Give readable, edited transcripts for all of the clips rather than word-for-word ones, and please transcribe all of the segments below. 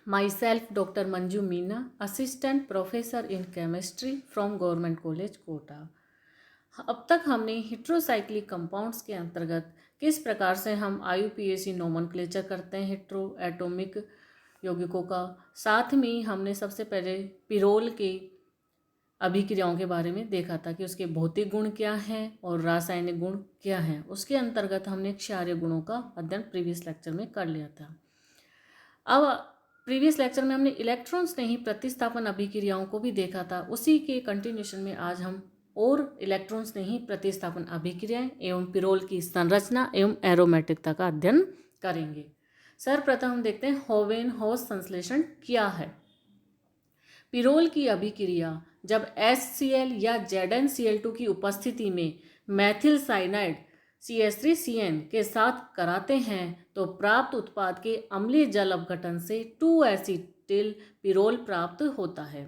Myself, Dr. Manju Meena, Assistant Professor in Chemistry from Government College, Kota. अब तक हमने heterocyclic compounds के अंतर्गत किस प्रकार से हम IUPAC नोमेनक्लेचर करते हैं हिट्रो एटॉमिक यौगिकों का, साथ में ही हमने सबसे पहले पिरोल के अभिक्रियाओं के बारे में देखा था कि उसके भौतिक गुण क्या हैं और रासायनिक गुण क्या हैं। उसके अंतर्गत हमने क्षारीय गुणों का अध्ययन प्रीवियस लेक्चर में कर लिया था। अब प्रीवियस लेक्चर में हमने इलेक्ट्रॉन्स नहीं प्रतिस्थापन अभिक्रियाओं को भी देखा था। उसी के कंटिन्यूशन में आज हम और इलेक्ट्रॉन्स नहीं प्रतिस्थापन अभिक्रियाएं एवं पिरोल की संरचना एवं एरोमेटिकता का अध्ययन करेंगे। सर्वप्रथम हम देखते हैं होवेन-हॉस संश्लेषण क्या है। पिरोल की अभिक्रिया जब HCl या ZnCl2 की उपस्थिति में मैथिल साइनाइड CH3CN के साथ कराते हैं तो प्राप्त उत्पाद के अम्लीय जल अपघटन से 2-एसिटिल पिरोल प्राप्त होता है।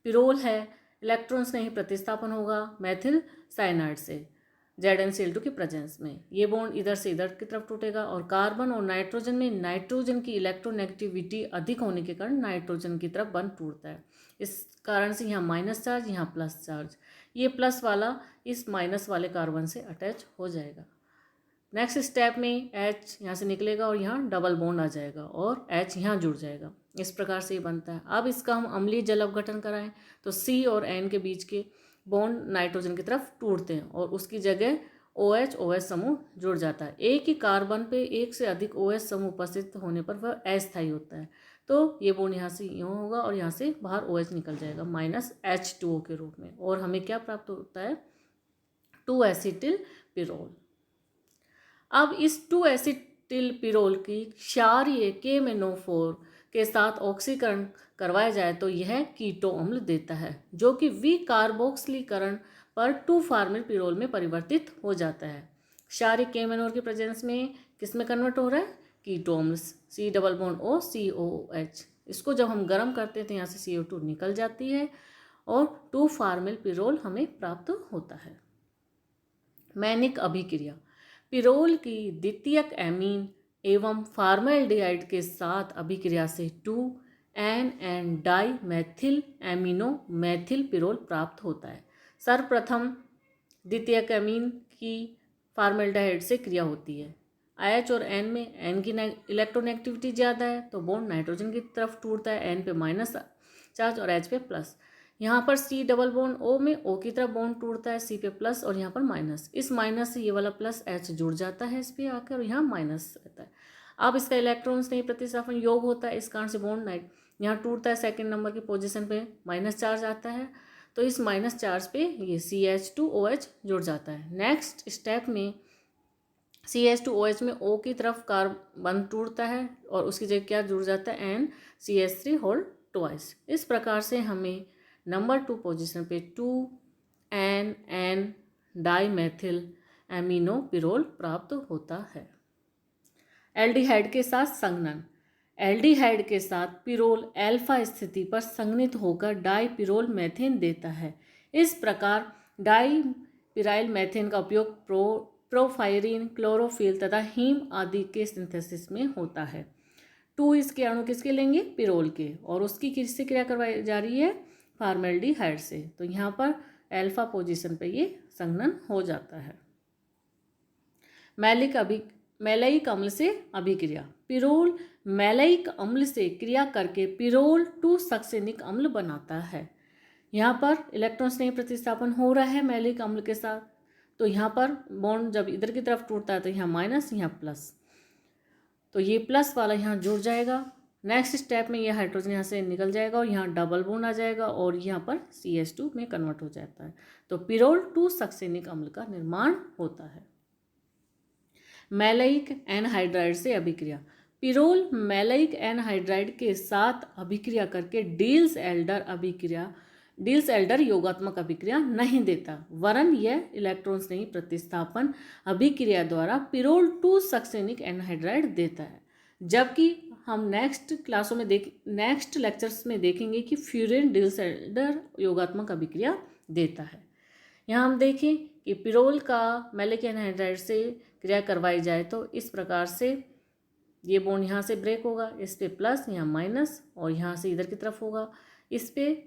पिरोल है इलेक्ट्रॉन्स नहीं प्रतिस्थापन होगा मैथिल साइनाइड से ZnCl2 की प्रेजेंस में। ये बॉन्ड इधर से इधर की तरफ टूटेगा और कार्बन और नाइट्रोजन में नाइट्रोजन की इलेक्ट्रोनेगेटिविटी अधिक होने के कारण नाइट्रोजन की तरफ बंध टूटता है। इस कारण से यहाँ माइनस चार्ज, यहाँ प्लस चार्ज, ये प्लस वाला इस माइनस वाले कार्बन से अटैच हो जाएगा। नेक्स्ट स्टेप में H यहाँ से निकलेगा और यहाँ डबल बॉन्ड आ जाएगा और H यहाँ जुड़ जाएगा। इस प्रकार से ये बनता है। अब इसका हम अम्लीय जल अपघटन कराएं तो C और N के बीच के बॉन्ड नाइट्रोजन की तरफ टूटते हैं और उसकी जगह OH समूह जुड़ जाता है। एक ही कार्बन पे एक से अधिक OH समूह उपस्थित होने पर वह अस्थायी होता है। तो ये बॉन्ड यहाँ से यूँ होगा और यहाँ से बाहर OH निकल जाएगा -H2O के रूप में और हमें क्या प्राप्त होता है 2-एसिटिल पिरोल। अब इस 2-एसिटिल पिरोल की क्षारीय KMnO4 के साथ ऑक्सीकरण करवाया जाए तो यह कीटो अम्ल देता है जो कि विकार्बोक्सिलीकरण पर 2-फॉर्मिल पिरोल में परिवर्तित हो जाता है। क्षारीय KMnO4 की प्रेजेंस में किस में कन्वर्ट हो रहा है कीटो अम्ल C double bond O COOH। इसको जब हम गर्म करते हैं तो यहाँ से CO2 निकल जाती है और 2-फॉर्मिल पिरोल हमें प्राप्त होता है। मैनिक अभिक्रिया पिरोल की द्वितीयक एमीन एवं फॉर्मेल्डिहाइड के साथ अभिक्रिया से 2N dimethyl amino methyl pyrrole प्राप्त होता है। सर्वप्रथम द्वितीयक एमीन की फॉर्मेल्डिहाइड से क्रिया होती है। H और N में N की इलेक्ट्रोनेगेटिविटी ज़्यादा है तो बॉन्ड नाइट्रोजन की तरफ टूटता है, N पे माइनस चार्ज और H पे प्लस। यहाँ पर C डबल बॉन्ड O में O की तरफ बॉन्ड टूटता है, C पे प्लस और यहाँ पर माइनस। इस माइनस से ये वाला प्लस H जुड़ जाता है इस पे आकर और यहाँ माइनस रहता है। अब इसका इलेक्ट्रॉन्स नहीं प्रतिस्थापन योग होता है, इस कारण से बॉन्ड यहाँ टूटता है, सेकंड नंबर की पोजीशन पे माइनस चार्ज आता है तो इस माइनस चार्ज पे ये CH2OH जुड़ जाता है। नेक्स्ट स्टेप में CH2OH में O की तरफ कार्बन टूटता है और उसकी जगह क्या जुड़ जाता है NCH3 होल ट्वाइस। इस प्रकार से हमें नंबर 2 पोजीशन पे 2N डाईमेथिल एमिनो पिरोल प्राप्त होता है। एल्डिहाइड के साथ संघनन एल्डिहाइड के साथ पिरोल अल्फा स्थिति पर संघनित होकर डाईपिरोल मेथेन देता है। इस प्रकार डाईपिराइल मेथेन का उपयोग प्रोफायरिन, क्लोरोफिल तथा हीम आदि के सिंथेसिस में होता है। 2 इसके अणु किसके लेंगे पिरोल के और उसकी किससे क्रिया करवाई जा रही है फॉर्मेल्डिहाइड से, तो यहाँ पर अल्फा पोजीशन पे ये संघनन हो जाता है। मैलाइक अम्ल से अभिक्रिया पिरोल मैलाइक अम्ल से क्रिया करके पिरोल 2-सक्सेनिक अम्ल बनाता है। यहाँ पर इलेक्ट्रॉन्स नहीं प्रतिस्थापन हो रहा है मैलिक अम्ल के साथ तो यहाँ पर बॉन्ड जब इधर की तरफ टूटता है तो यहाँ माइनस यहाँ प्लस, तो ये प्लस वाला यहाँ जुड़ जाएगा। नेक्स्ट स्टेप में ये हाइड्रोजन यहाँ से निकल जाएगा और यहाँ डबल बॉन्ड आ जाएगा और यहाँ पर CH2 में कन्वर्ट हो जाता है तो पिरोल 2-सक्सेनिक अम्ल का निर्माण होता है। मैलाइक एनहाइड्राइड से अभिक्रिया पिरोल मैलाइक एनहाइड्राइड के साथ अभिक्रिया करके डील्स एल्डर योगात्मक अभिक्रिया नहीं देता, वरन यह इलेक्ट्रॉन्स नहीं प्रतिस्थापन अभिक्रिया द्वारा पिरोल 2-सक्सेनिक एनहाइड्राइड देता है। जबकि हम नेक्स्ट लेक्चर्स में देखेंगे कि फ्यूरेन डील्स एल्डर योगात्मक अभिक्रिया देता है। यहाँ हम देखें कि पिरोल का मैलिक एनहाइड्राइड से क्रिया करवाई जाए तो इस प्रकार से ये बॉन्ड यहाँ से ब्रेक होगा, इस पे प्लस, यहाँ माइनस, और यहाँ से इधर की तरफ होगा, इस पे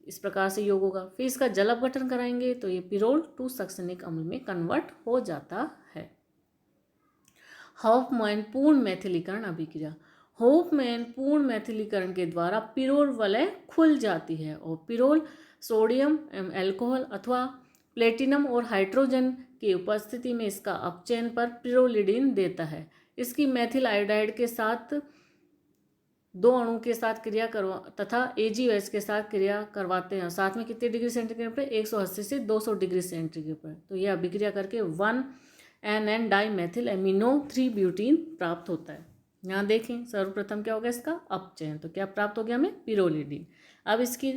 इस प्रकार से योग होगा। फिर इसका जल अपघटन कराएंगे तो ये पिरोल 2 सक्सेनिक अम्ल में कन्वर्ट हो जाता है। हॉफमैन पूर्ण मैथिलीकरण अभिक्रिया। हॉफमैन पूर्ण मैथिलीकरण के द्वारा पिरोल वलय खुल जाती है और पिरोल सोडियम एवं अल्कोहल अथवा प्लेटिनम और हाइड्रोजन की उपस्थिति में इसका अपचयन पर पिरोलिडीन देता है। इसकी मैथिल आयोडाइड के साथ 2 अणु के साथ क्रिया करवा तथा AgOH के साथ क्रिया करवाते हैं। साथ में कितने डिग्री सेंटीग्रेड पर? 180 से 200 डिग्री सेंटीग्रेड पर। तो यह अभिक्रिया करके 1NN डाइमेथिल एमिनो 3 ब्यूटीन प्राप्त होता है। यहाँ देखें सर्वप्रथम क्या होगा इसका अपचयन, तो क्या प्राप्त हो गया हमें? पिरोलिडीन। अब इसकी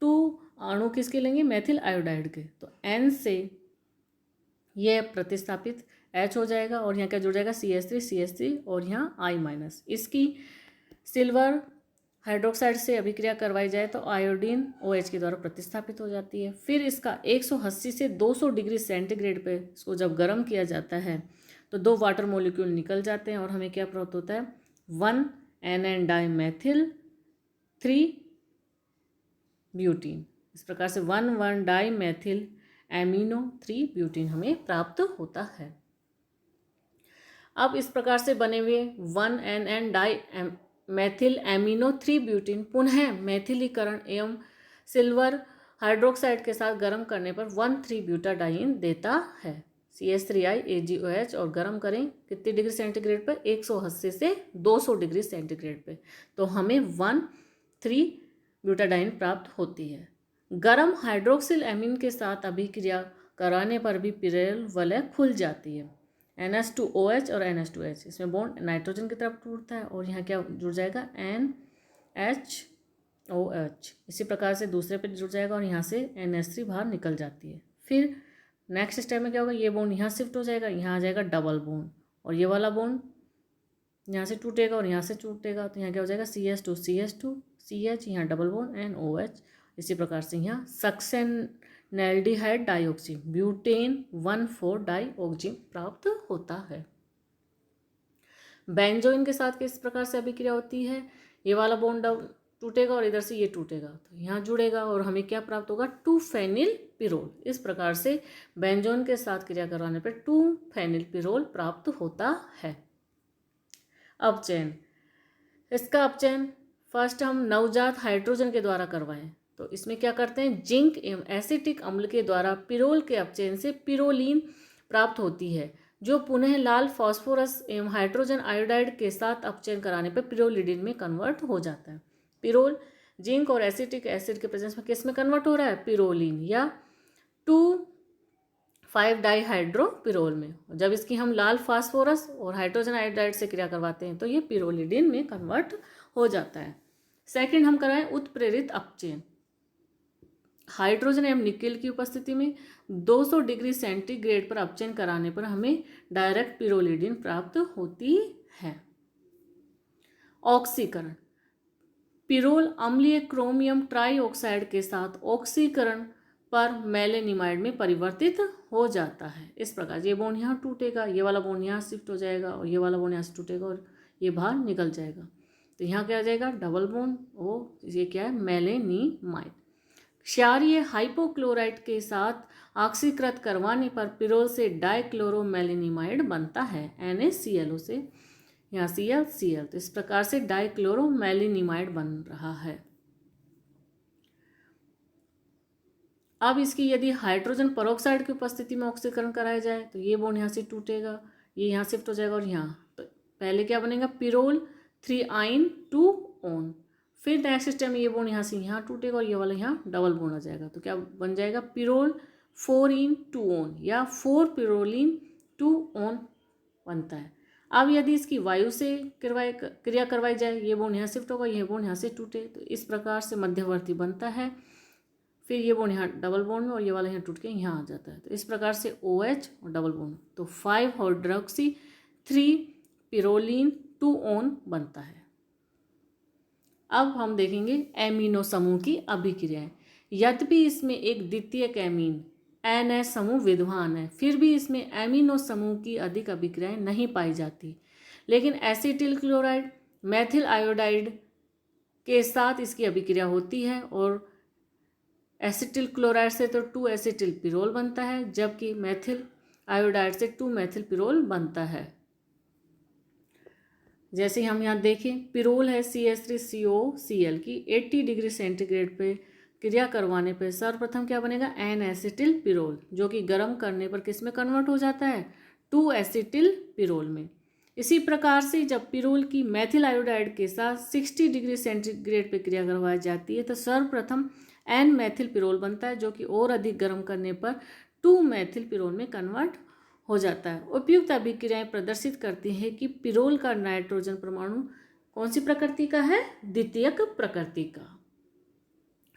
2 अणु किसके लेंगे? मैथिल आयोडाइड के। तो N से यह प्रतिस्थापित H हो जाएगा और यहाँ क्या जुड़ जाएगा? CH3 और यहाँ I-। इसकी सिल्वर हाइड्रोक्साइड से अभिक्रिया करवाई जाए तो आयोडीन OH के द्वारा प्रतिस्थापित हो जाती है। फिर इसका 180 से 200 डिग्री सेंटीग्रेड पे इसको जब गर्म किया जाता है तो 2 वाटर मॉलिक्यूल निकल जाते हैं और हमें क्या प्राप्त होता है? 1NN dimethyl 3 butene. इस प्रकार से 1,1 डाइमेथिल एमिनो 3 ब्यूटीन हमें प्राप्त होता है। अब इस प्रकार से बने हुए 1NN डाइमेथिल एमिनो 3 ब्यूटीन पुनः मैथिलीकरण एवं सिल्वर हाइड्रोक्साइड के साथ गर्म करने पर 1,3 ब्यूटाडाइन देता है। CH3I AgOH और गर्म करें कितनी डिग्री सेंटीग्रेड पर? 180 से 200 डिग्री सेंटीग्रेड पे, तो हमें 1,3 ब्यूटाडाइन प्राप्त होती है। गर्म हाइड्रोक्सिल एमीन के साथ अभिक्रिया कराने पर भी पिरोल वलय खुल जाती है। NH2OH और NH2H, इसमें बॉन्ड नाइट्रोजन की तरफ टूटता है और यहाँ क्या जुड़ जाएगा? NHOH। इसी प्रकार से दूसरे पे जुड़ जाएगा और यहाँ से NH3 बाहर निकल जाती है। फिर नेक्स्ट स्टेप में क्या होगा? ये बॉन्ड यहाँ शिफ्ट हो जाएगा, यहाँ आ जाएगा डबल बॉन्ड और ये वाला बॉन्ड यहाँ से टूटेगा और यहाँ से टूटेगा, तो यहाँ क्या हो जाएगा? CH2 CH, यहाँ डबल बॉन्ड NOH। इसी प्रकार से यहाँ सक्सेनैल्डिहाइड डाइऑक्सी ब्यूटेन 1,4 डाइऑक्सिन प्राप्त होता है। बेंजोइन के साथ किस प्रकार से अभिक्रिया होती है? ये वाला बॉन्ड टूटेगा और इधर से ये टूटेगा, तो यहाँ जुड़ेगा और हमें क्या प्राप्त होगा? 2-फेनिल पिरोल। इस प्रकार से बेंजोइन के साथ क्रिया करवाने पर 2-फेनिल पिरोल प्राप्त होता है। अपचयन। इसका अपचयन फर्स्ट हम नवजात हाइड्रोजन के द्वारा करवाएं, तो इसमें क्या करते हैं? जिंक एवं एसिटिक अम्ल के द्वारा पिरोल के अपचयन से पिरोलीन प्राप्त होती है, जो पुनः लाल फास्फोरस एवं हाइड्रोजन आयोडाइड के साथ अपचयन कराने पर पिरोलिडीन में कन्वर्ट हो जाता है। पिरोल जिंक और एसिटिक एसिड के प्रेजेंस में किस में कन्वर्ट हो रहा है? पिरोलीन या 2,5 डाइहाइड्रोपिरोल में। जब इसकी हम लाल फास्फोरस और हाइड्रोजन आयोडाइड से क्रिया करवाते हैं तो ये पिरोलिडीन में कन्वर्ट हो जाता है। सेकंड हम कराएं उत्प्रेरित अपचयन। हाइड्रोजन एवं निकेल की उपस्थिति में 200 डिग्री सेंटीग्रेड पर अपचयन कराने पर हमें डायरेक्ट पिरोलिडीन प्राप्त होती है। ऑक्सीकरण। पिरोल अम्लीय क्रोमियम ट्राइऑक्साइड के साथ ऑक्सीकरण पर मेलेनिमाइड में परिवर्तित हो जाता है। इस प्रकार ये बॉन्ड यहाँ टूटेगा, ये वाला बॉन्ड यहाँ शिफ्ट हो जाएगा और ये वाला बॉन्ड यहाँ से टूटेगा और ये बाहर निकल जाएगा, तो यहाँ क्या आ जाएगा? Double bond. वो ये क्या है? मेलेनिमाइड। क्षारीय हाइपोक्लोराइड के साथ ऑक्सीकृत करवाने पर पिरोल से डाइक्लोरोमेलेनिमाइड बनता है NaClO से, यहाँ Cl, तो इस प्रकार से डाइक्लोरोमेलेनिमाइड बन रहा है। अब इसकी यदि हाइड्रोजन परऑक्साइड की उपस्थिति में ऑक्सीकरण कराया जाए तो ये बॉन्ड यहाँ से टूटेगा, ये यहाँ शिफ्ट हो जाएगा और यहाँ, तो पहले क्या बनेगा? Pyrrole 3-ine 2-on। फिर नेक्स्ट स्टेप में ये बॉन्ड यहाँ से यहाँ टूटेगा और ये वाला यहाँ डबल बॉन्ड आ जाएगा, तो क्या बन जाएगा? पिरोल 4-ine 2-on या 4-पिरोलिन 2-on बनता है। अब यदि इसकी वायु से क्रिया करवाई जाए, ये बॉन्ड यहाँ शिफ्ट होगा, ये बॉन्ड यहाँ से टूटे, तो इस प्रकार से मध्यवर्ती बनता है। फिर ये बॉन्ड यहाँ डबल बॉन्ड में और ये वाला यहाँ टूट के यहाँ आ जाता है, तो इस प्रकार से OH और डबल बॉन्ड, तो 5-हाइड्रोक्सी 3-पिरोलिन 2-on बनता है। अब हम देखेंगे एमिनो समूह की अभिक्रियाएं। यद्यपि इसमें एक द्वितीयक एमीन NH समूह विद्यमान है, फिर भी इसमें एमिनो समूह की अधिक अभिक्रियाएं नहीं पाई जाती, लेकिन एसिटिल क्लोराइड मेथिल आयोडाइड के साथ इसकी अभिक्रिया होती है और एसिटिल क्लोराइड से तो 2 एसिटिल पिरोल बनता है, जबकि मेथिल आयोडाइड से 2 मेथिल पिरोल बनता है। जैसे हम यहाँ देखें, पिरोल है CH3COCl की 80 डिग्री सेंटीग्रेड पे क्रिया करवाने पे सर्वप्रथम क्या बनेगा, एन एसिटिल पिरोल, जो कि गर्म करने पर किस में कन्वर्ट हो जाता है, 2 एसिटिल पिरोल में। इसी प्रकार से जब पिरोल की मेथिल आयोडाइड के साथ 60 डिग्री सेंटीग्रेड पे क्रिया करवाई जाती है तो सर्वप्रथम एन मेथिल पिरोल बनता है, जो कि और अधिक गर्म करने पर 2 मेथिल पिरोल में कन्वर्ट हो जाता है। उपयुक्त अभिक्रियाएं प्रदर्शित करती हैं कि पिरोल का नाइट्रोजन परमाणु कौन सी प्रकृति का है, द्वितीयक प्रकृति का।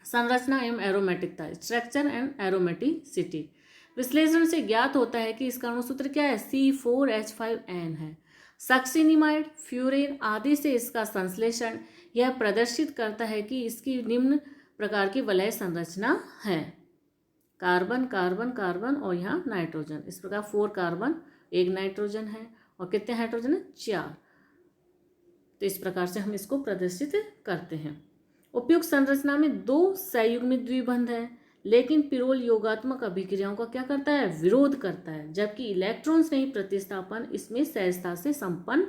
संरचना एवं एरोमेटिकता, स्ट्रक्चर एंड एरोमेटिसिटी। विश्लेषण से ज्ञात होता है कि इसका अणुसूत्र क्या है, C4H5N है। सक्सिनिमाइड, फ्यूरेन आदि से इसका संश्लेषण यह प्रदर्शित करता है कि इसकी निम्न प्रकार की वलय संरचना है, कार्बन कार्बन कार्बन और यहाँ नाइट्रोजन। इस प्रकार 4 कार्बन 1 नाइट्रोजन है और कितने हाइड्रोजन है, 4। तो इस प्रकार से हम इसको प्रदर्शित करते हैं। उपयुक्त संरचना में 2 संयुग्मित द्विबंध है, लेकिन पिरोल योगात्मक अभिक्रियाओं का क्या करता है, विरोध करता है, जबकि इलेक्ट्रॉन्स नहीं प्रतिस्थापन इसमें सहजता से संपन्न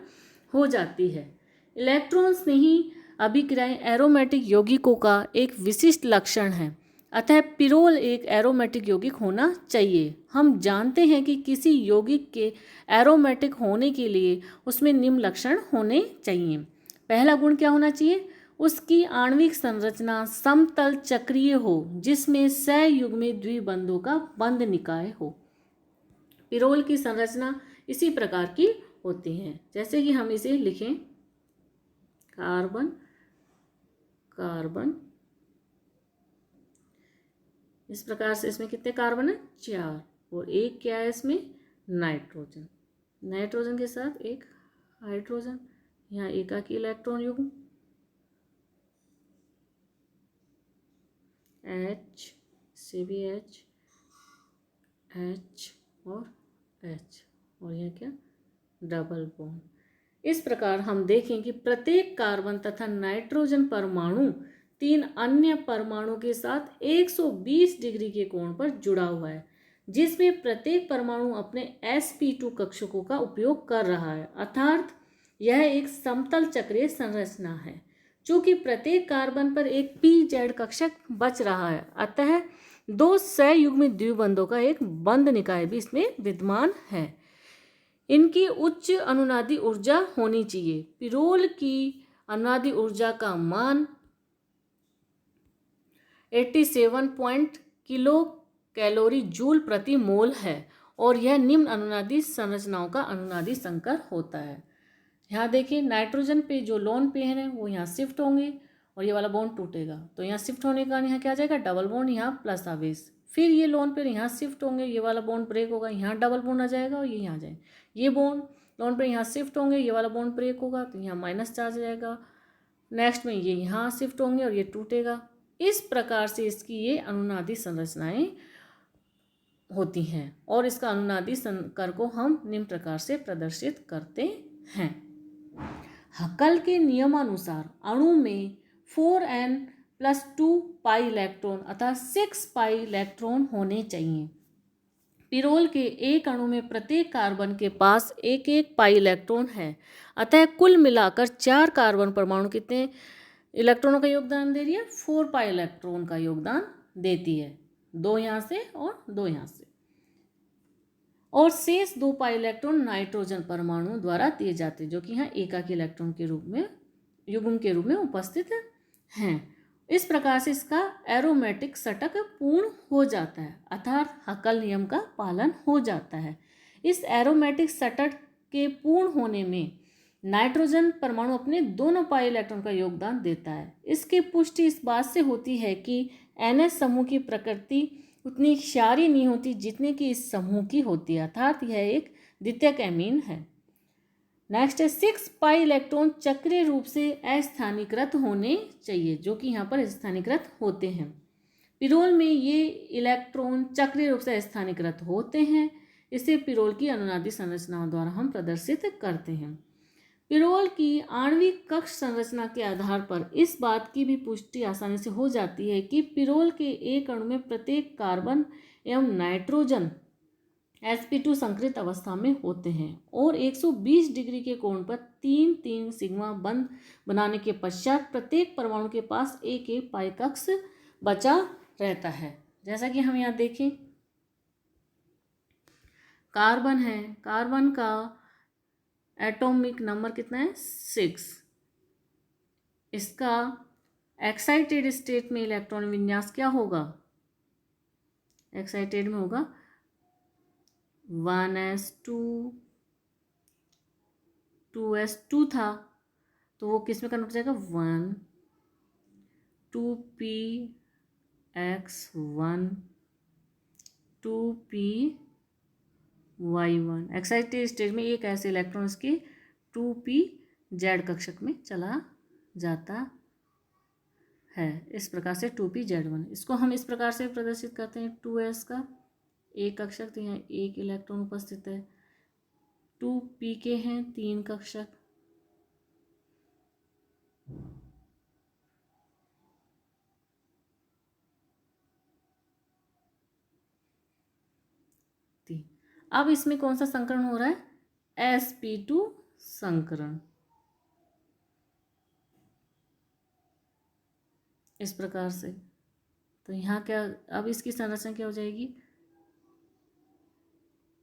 हो जाती है। इलेक्ट्रॉन्स नहीं अभिक्रियाएं एरोमेटिक यौगिकों का एक विशिष्ट लक्षण है, अतः पिरोल एक एरोमेटिक यौगिक होना चाहिए। हम जानते हैं कि किसी यौगिक के एरोमेटिक होने के लिए उसमें निम्न लक्षण होने चाहिए। पहला गुण क्या होना चाहिए, उसकी आणविक संरचना समतल चक्रीय हो, जिसमें संयुग्मित द्विबंधों का बंध निकाय हो। पिरोल की संरचना इसी प्रकार की होती है, जैसे कि हम इसे लिखें, कार्बन कार्बन, इस प्रकार से इसमें कितने कार्बन है, 4, और एक क्या है इसमें, नाइट्रोजन। नाइट्रोजन के साथ एक हाइड्रोजन, यहाँ एकाकी इलेक्ट्रॉन युग्म H से भी H और H, और यह क्या, डबल बॉन्ड। इस प्रकार हम देखें कि प्रत्येक कार्बन तथा नाइट्रोजन परमाणु 3 अन्य परमाणु के साथ 120 डिग्री के कोण पर जुड़ा हुआ है, जिसमें प्रत्येक परमाणु अपने sp2 कक्षकों का उपयोग कर रहा है, अर्थात यह एक समतल चक्रीय संरचना है। चूंकि प्रत्येक कार्बन पर एक pz कक्षक बच रहा है, अतः 2 संयुग्मित द्विबंधों का एक बंध निकाय भी इसमें विद्यमान है। इनकी उच्च अनुनादी ऊर्जा होनी चाहिए। पिरोल की अनुनादी ऊर्जा का मान 87 किलो कैलोरी जूल प्रति मोल है और यह निम्न अनुनादी संरचनाओं का अनुनादी संकर होता है। यहाँ देखिए, नाइट्रोजन पे जो लोन पेयर है वो यहाँ शिफ्ट होंगे और ये वाला बॉन्ड टूटेगा, तो यहाँ शिफ्ट होने के कारण यहाँ क्या आ जाएगा, डबल बॉन्ड, यहाँ प्लस आवेश। फिर ये लोन पेयर यहाँ शिफ्ट होंगे, ये वाला बॉन्ड ब्रेक होगा, यहाँ डबल बॉन्ड आ जाएगा और ये यहाँ आ जाएगा। ये बॉन्ड लोन पेयर यहाँ शिफ्ट होंगे, ये वाला बॉन्ड ब्रेक होगा तो यहाँ माइनस चार्ज आ जाएगा। नेक्स्ट में ये यहाँ शिफ्ट होंगे और ये टूटेगा। इस प्रकार से इसकी ये अनुनादी संरचनाएं होती हैं और इसका अनुनादी संकर को हम निम्न प्रकार से प्रदर्शित करते हैं। हकल के नियमानुसार अणु में 4n+2 पाई इलेक्ट्रॉन अर्थात 6 पाई इलेक्ट्रॉन होने चाहिए। पिरोल के एक अणु में प्रत्येक कार्बन के पास एक एक पाई इलेक्ट्रॉन है, अतः कुल मिलाकर 4 कार्बन परमाणु कितने इलेक्ट्रॉनों का योगदान दे रही है, 4 पाई इलेक्ट्रॉन का योगदान देती है, 2 यहाँ से और 2 यहाँ से, और शेष 2 पाई इलेक्ट्रॉन नाइट्रोजन परमाणु द्वारा दिए जाते हैं, जो कि यहाँ एकाकी इलेक्ट्रॉन के रूप में युग्म के रूप में उपस्थित हैं। इस प्रकार से इसका एरोमेटिक षटक पूर्ण हो जाता है, अर्थात हकल नियम का पालन हो जाता है। इस एरोमेटिक षटक के पूर्ण होने में नाइट्रोजन परमाणु अपने दोनों पाई इलेक्ट्रॉन का योगदान देता है। इसकी पुष्टि इस बात से होती है कि NH समूह की प्रकृति उतनी क्षारीय नहीं होती जितने की इस समूह की होती है, अर्थात यह एक द्वितीयक एमीन है। नेक्स्ट है 6 पाई इलेक्ट्रॉन चक्रीय रूप से अस्थानीकृत होने चाहिए, जो कि यहाँ पर स्थानीकृत होते हैं। पिरोल में ये इलेक्ट्रॉन चक्रीय रूप से स्थानीकृत होते हैं, इसे पिरोल की अनुनादी संरचनाओं द्वारा हम प्रदर्शित करते हैं। पिरोल की आणविक कक्ष संरचना के आधार पर इस बात की भी पुष्टि आसानी से हो जाती है कि पिरोल के एक अणु में प्रत्येक कार्बन एवं नाइट्रोजन sp2 संकरित अवस्था में होते हैं और 120 डिग्री के कोण पर 3 सिग्मा बंध बनाने के पश्चात प्रत्येक परमाणु के पास एक एक पाई कक्ष बचा रहता है। जैसा कि हम यहाँ देखें, कार्बन है, कार्बन का एटॉमिक नंबर कितना है 6। इसका एक्साइटेड स्टेट में इलेक्ट्रॉन विन्यास क्या होगा, एक्साइटेड में होगा 1s2 2s2 था तो वो किस में कन्वर्ट हो जाएगा 1 2px1 2py1। एक्साइटेड स्टेट में एक ऐसे इलेक्ट्रॉन इसके 2pz कक्षक में चला जाता है। इस प्रकार से 2pz1, इसको हम इस प्रकार से प्रदर्शित करते हैं 2s का एक कक्षक, तो यहाँ एक इलेक्ट्रॉन उपस्थित है, 2p के हैं 3 कक्षक, अब इसमें कौन सा संकरण हो रहा है, sp2 संकरण। इस प्रकार से तो यहाँ क्या, अब इसकी संरचना क्या हो जाएगी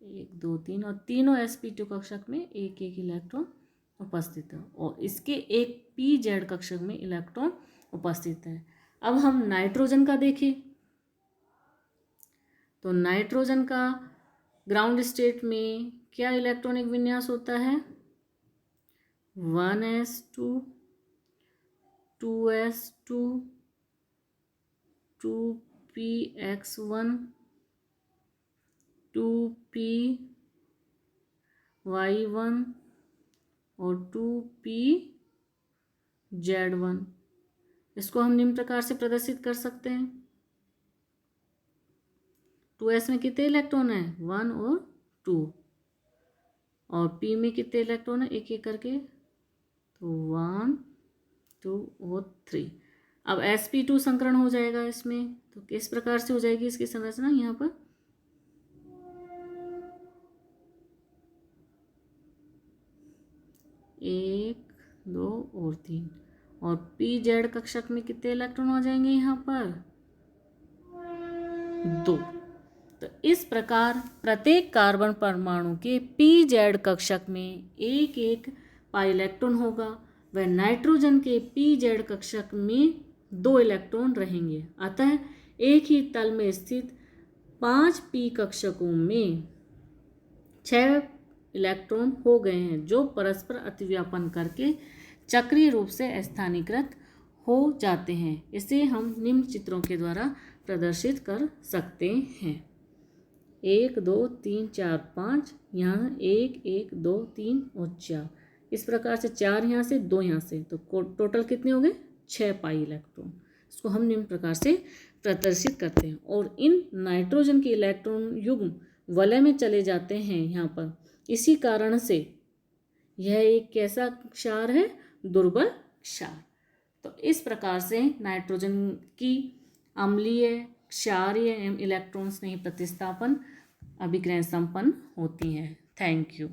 1 2 3 और तीनों sp2 कक्षक में एक एक इलेक्ट्रॉन उपस्थित है और इसके एक pz कक्षक में इलेक्ट्रॉन उपस्थित है। अब हम नाइट्रोजन का देखें तो नाइट्रोजन का ग्राउंड स्टेट में क्या इलेक्ट्रॉनिक विन्यास होता है 1s2 2s2 2px1 2py1 और 2pz1। इसको हम निम्न प्रकार से प्रदर्शित कर सकते हैं, 2s में कितने इलेक्ट्रॉन है 1 और 2 और p में कितने इलेक्ट्रॉन है एक एक करके, तो 1 2 और 3। अब sp2 संकरण हो जाएगा इसमें, तो किस प्रकार से हो जाएगी इसकी संरचना, यहाँ पर 1 2 और 3 और pz कक्षक में कितने इलेक्ट्रॉन आ जाएंगे यहाँ पर 2। तो इस प्रकार प्रत्येक कार्बन परमाणु के pz कक्षक में एक एक पाई इलेक्ट्रॉन होगा, वह नाइट्रोजन के pz कक्षक में 2 इलेक्ट्रॉन रहेंगे। अतः एक ही तल में स्थित 5 p कक्षकों में 6 इलेक्ट्रॉन हो गए हैं जो परस्पर अतिव्यापन करके चक्रीय रूप से स्थानीकृत हो जाते हैं। इसे हम निम्न चित्रों के द्वारा प्रदर्शित कर सकते हैं। 1 2 3 4 5, यहाँ 1 1 2 3 और 4, इस प्रकार से 4 यहाँ से 2 यहाँ से, तो टोटल कितने हो गए 6 पाई इलेक्ट्रॉन। इसको हम निम्न प्रकार से प्रदर्शित करते हैं और इन नाइट्रोजन के इलेक्ट्रॉन युग्म वलय में चले जाते हैं यहाँ पर। इसी कारण से यह एक कैसा क्षार है, दुर्बल क्षार। तो इस प्रकार से नाइट्रोजन की अम्लीय, क्षारीय एवं इलेक्ट्रॉन स्नेही प्रतिस्थापन अभिक्रियाएं संपन्न होती हैं। Thank you.